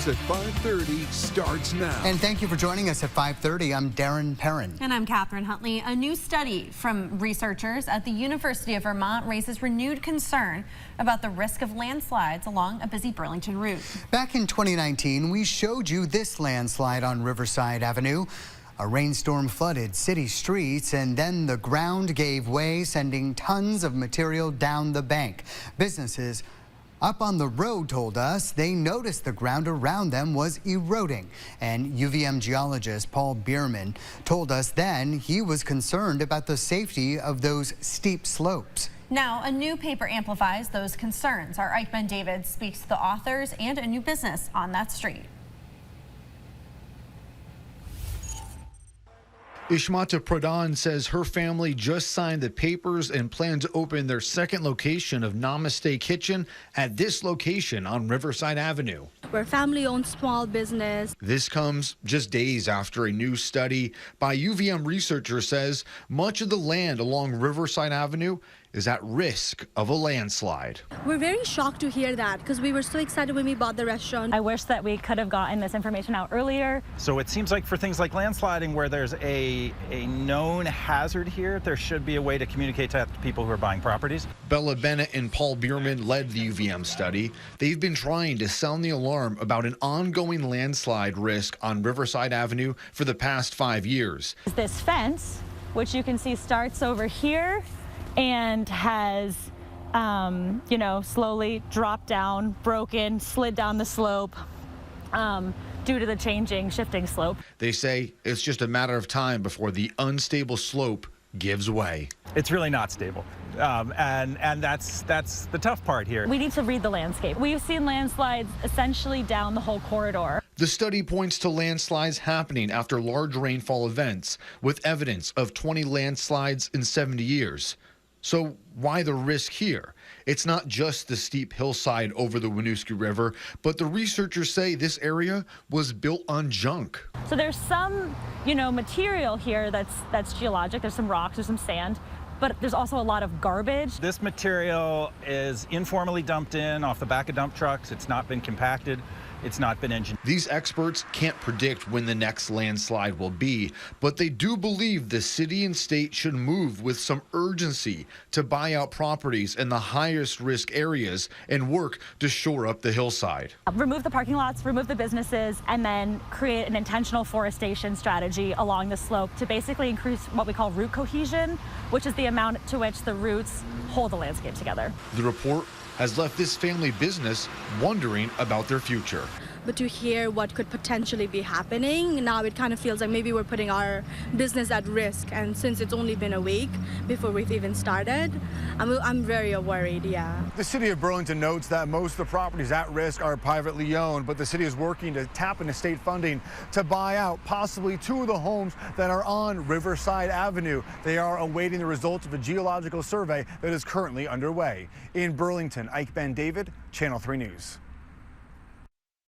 News at 5:30 starts now. And thank you for joining us at 5:30. I'm Darren Perrin. And I'm Catherine Huntley. A new study from researchers at the University of Vermont raises renewed concern about the risk of landslides along a busy Burlington route. Back in 2019, we showed you this landslide on Riverside Avenue. A rainstorm flooded city streets, and then the ground gave way, sending tons of material down the bank. Businesses up on the road told us they noticed the ground around them was eroding. And UVM geologist Paul Bierman told us then he was concerned about the safety of those steep slopes. Now, a new paper amplifies those concerns. Our Ike Ben David speaks to the authors and a new business on that street. Ishmata Pradhan says her family just signed the papers and plan to open their second location of Namaste Kitchen at this location on Riverside Avenue. We're a family-owned small business. This comes just days after a new study by UVM researchers says much of the land along Riverside Avenue is at risk of a landslide. We're very shocked to hear that because we were so excited when we bought the restaurant. I wish that we could have gotten this information out earlier. So it seems like for things like landsliding where there's a known hazard here, there should be a way to communicate to people who are buying properties. Bella Bennett and Paul Bierman led the UVM study. They've been trying to sound the alarm about an ongoing landslide risk on Riverside Avenue for the past 5 years. This fence, which you can see starts over here and has, slowly dropped down, broken, slid down the slope due to the shifting slope. They say it's just a matter of time before the unstable slope gives way. It's really not stable. And that's the tough part here. We need to read the landscape. We've seen landslides essentially down the whole corridor. The study points to landslides happening after large rainfall events, with evidence of 20 landslides in 70 years. So why the risk here? It's not just the steep hillside over the Winooski River, but the researchers say this area was built on junk. So there's some, material here that's geologic. There's some rocks, there's some sand, but there's also a lot of garbage. This material is informally dumped in off the back of dump trucks. It's not been compacted. It's not been engineered. These experts can't predict when the next landslide will be, but they do believe the city and state should move with some urgency to buy out properties in the highest risk areas and work to shore up the hillside. Remove the parking lots, remove the businesses, and then create an intentional forestation strategy along the slope to basically increase what we call root cohesion, which is the amount to which the roots hold the landscape together. The report has left this family business wondering about their future. But to hear what could potentially be happening, now it kind of feels like maybe we're putting our business at risk. And since it's only been a week before we've even started, I'm very worried, yeah. The city of Burlington notes that most of the properties at risk are privately owned, but the city is working to tap into state funding to buy out possibly 2 of the homes that are on Riverside Avenue. They are awaiting the results of a geological survey that is currently underway. In Burlington, Ike Ben David, Channel 3 News.